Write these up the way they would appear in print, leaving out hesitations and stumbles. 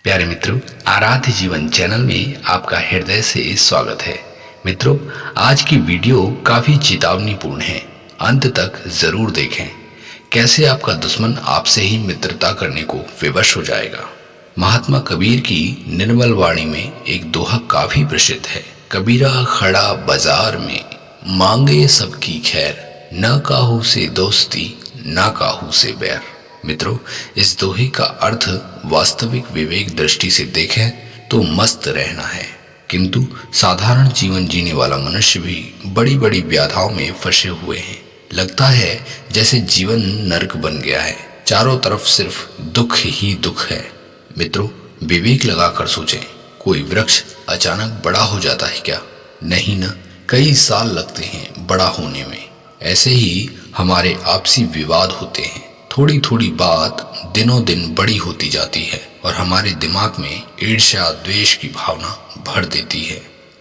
प्यारे मित्रों, आराध्य जीवन चैनल में आपका हृदय से स्वागत है। मित्रों, आज की वीडियो काफ़ी चेतावनीपूर्ण है। अंत तक ज़रूर देखें। कैसे आपका दुश्मन आपसे ही मित्रता करने को विवश हो जाएगा। महात्मा कबीर की निर्मल वाणी में एक दोहा काफ़ी प्रसिद्ध है। कबीरा खड़ा बाजार में, मांगे सबकी खैर, न काहू से दोस्ती, न काहू से बैर। मित्रों, इस दोहे का अर्थ वास्तविक विवेक दृष्टि से देखें तो मस्त रहना है, किंतु साधारण जीवन जीने वाला मनुष्य भी बड़ी बड़ी व्याधाओं में फंसे हुए हैं। लगता है जैसे जीवन नरक बन गया है, चारों तरफ सिर्फ दुख ही दुख है। मित्रों, विवेक लगाकर सोचें, कोई वृक्ष अचानक बड़ा हो जाता है क्या? नहीं ना, कई साल लगते हैं बड़ा होने में। ऐसे ही हमारे आपसी विवाद होते हैं। थोड़ी थोड़ी बात दिनों दिन बड़ी होती जाती है और हमारे दिमाग में ईर्ष्या द्वेष की भावना भर देती है।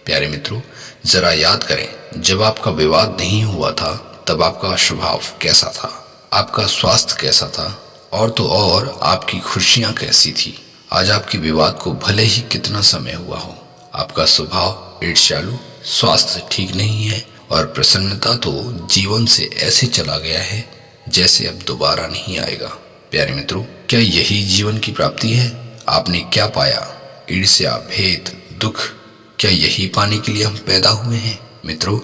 प्यारे मित्रों, जरा याद करें, जब आपका विवाद नहीं हुआ था तब आपका स्वभाव कैसा था, आपका स्वास्थ्य कैसा था, और तो और आपकी खुशियां कैसी थी। आज आपके विवाद को भले ही कितना समय हुआ हो, आपका स्वभाव ईर्ष्यालु, स्वास्थ्य ठीक नहीं है और प्रसन्नता तो जीवन से ऐसे चला गया है जैसे अब दोबारा नहीं आएगा। प्यारे मित्रों, क्या यही जीवन की प्राप्ति है? आपने क्या पाया? ईर्ष्या, भेद, दुख, क्या यही पाने के लिए हम पैदा हुए हैं? मित्रों,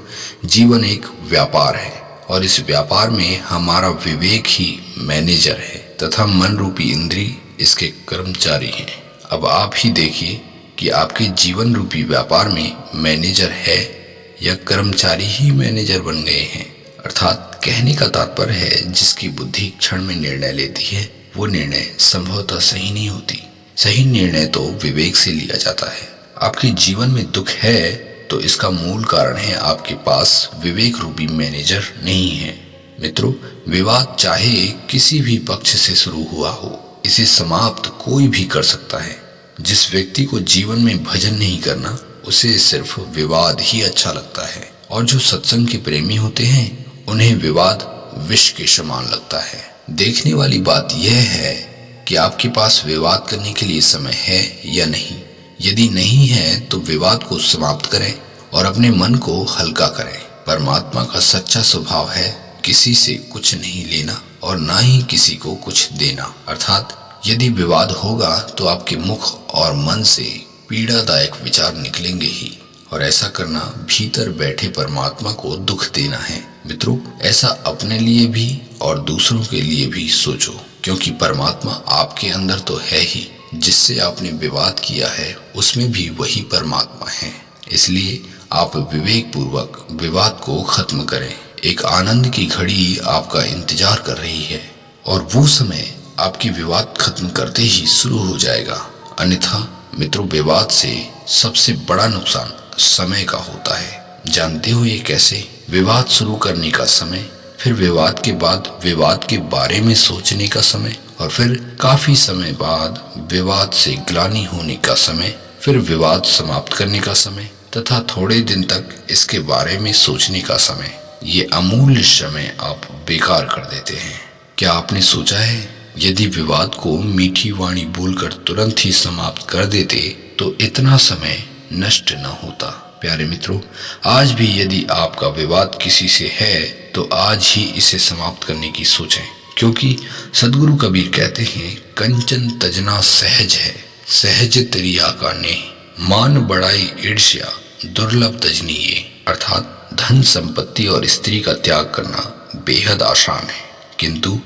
जीवन एक व्यापार है और इस व्यापार में हमारा विवेक ही मैनेजर है तथा मन रूपी इंद्री इसके कर्मचारी हैं। अब आप ही देखिए कि आपके जीवन रूपी व्यापार में मैनेजर है या कर्मचारी ही मैनेजर बन गए हैं। अर्थात कहने का तात्पर्य है, जिसकी बुद्धि क्षण में निर्णय लेती है वो निर्णय संभवतः सही नहीं होती। सही निर्णय तो विवेक से लिया जाता है। आपके जीवन में दुख है तो इसका मूल कारण है आपके पास विवेक रूपी मैनेजर नहीं है। मित्रों, विवाद चाहे किसी भी पक्ष से शुरू हुआ हो, इसे समाप्त कोई भी कर सकता है। जिस व्यक्ति को जीवन में भजन नहीं करना, उसे सिर्फ विवाद ही अच्छा लगता है, और जो सत्संग के प्रेमी होते हैं उन्हें विवाद विष के समान लगता है। देखने वाली बात यह है कि आपके पास विवाद करने के लिए समय है या नहीं। यदि नहीं है तो विवाद को समाप्त करें और अपने मन को हल्का करें। परमात्मा का सच्चा स्वभाव है किसी से कुछ नहीं लेना और ना ही किसी को कुछ देना। अर्थात यदि विवाद होगा तो आपके मुख और मन से पीड़ादायक विचार निकलेंगे ही, और ऐसा करना भीतर बैठे परमात्मा को दुख देना है। मित्रों, ऐसा अपने लिए भी और दूसरों के लिए भी सोचो, क्योंकि परमात्मा आपके अंदर तो है ही। जिससे आपने विवाद किया है उसमें भी वही परमात्मा है। इसलिए आप विवेक पूर्वक विवाद को खत्म करें। एक आनंद की घड़ी आपका इंतजार कर रही है और वो समय आपकी विवाद खत्म करते ही शुरू हो जाएगा। अन्यथा मित्रों, विवाद से सबसे बड़ा नुकसान समय का होता है। जानते हो ये कैसे? विवाद शुरू करने का समय, फिर विवाद के बाद विवाद के बारे में सोचने का समय, और फिर काफी समय बाद विवाद से ग्लानि होने का समय, फिर विवाद समाप्त करने का समय, तथा थोड़े दिन तक इसके बारे में सोचने का समय। ये अमूल्य समय आप बेकार कर देते हैं। क्या आपने सोचा है, यदि विवाद को मीठी वाणी बोलकर तुरंत ही समाप्त कर देते तो इतना समय नष्ट न होता। प्यारे मित्रों, आज भी यदि आपका विवाद किसी से है तो आज ही इसे समाप्त करने की सोचें, क्योंकि सदगुरु कबीर कहते हैं, कंचन तजना सहज है, सहज त्रिया का ने, मान बढ़ाई ईर्ष्या दुर्लभ तजनी ये। अर्थात धन संपत्ति और स्त्री का त्याग करना बेहद आसान है, किंतु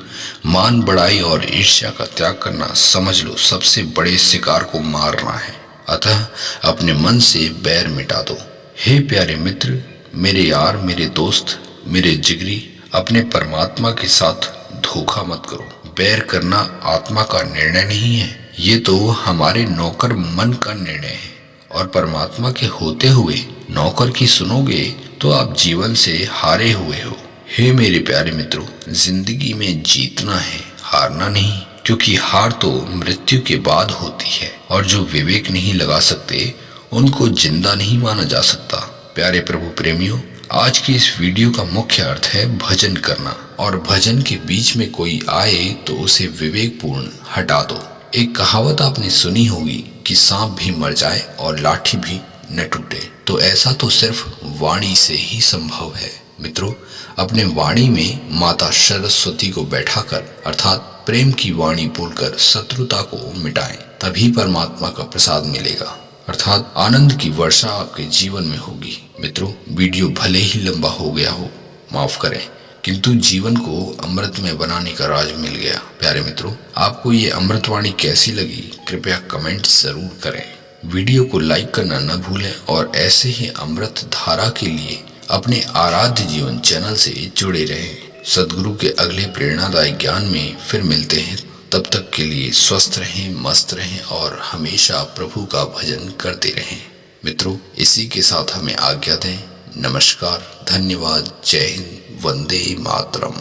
मान बढ़ाई और ईर्ष्या का त्याग करना समझ लो सबसे बड़े शिकार को मारना है। अतः अपने मन से बैर मिटा दो। हे प्यारे मित्र, मेरे यार, मेरे दोस्त, मेरे जिगरी, अपने परमात्मा के साथ धोखा मत करो। बैर करना आत्मा का निर्णय नहीं है, ये तो हमारे नौकर मन का निर्णय है, और परमात्मा के होते हुए नौकर की सुनोगे तो आप जीवन से हारे हुए हो। हे मेरे प्यारे मित्रों, जिंदगी में जीतना है, हारना नहीं, क्योंकि हार तो मृत्यु के बाद होती है, और जो विवेक नहीं लगा सकते उनको जिंदा नहीं माना जा सकता। प्यारे प्रभु प्रेमियों, आज की इस वीडियो का मुख्य अर्थ है भजन करना, और भजन के बीच में कोई आए तो उसे विवेकपूर्ण हटा दो। एक कहावत आपने सुनी होगी कि सांप भी मर जाए और लाठी भी न टूटे, तो ऐसा तो सिर्फ वाणी से ही संभव है। मित्रों, अपने वाणी में माता सरस्वती को बैठाकर अर्थात प्रेम की वाणी बोलकर शत्रुता को मिटाएं, तभी परमात्मा का प्रसाद मिलेगा, अर्थात आनंद की वर्षा आपके जीवन में होगी। मित्रों, वीडियो भले ही लंबा हो गया हो, माफ करें, किंतु जीवन को अमृतमय बनाने का राज मिल गया। प्यारे मित्रों, आपको ये अमृतवाणी कैसी लगी, कृपया कमेंट जरूर करें। वीडियो को लाइक करना न भूलें और ऐसे ही अमृत धारा के लिए अपने आराध्य जीवन चैनल से जुड़े रहें। सदगुरु के अगले प्रेरणादायक ज्ञान में फिर मिलते हैं। तब तक के लिए स्वस्थ रहें, मस्त रहें और हमेशा प्रभु का भजन करते रहें। मित्रों, इसी के साथ हमें आज्ञा दें। नमस्कार, धन्यवाद, जय हिंद, वंदे मातरम।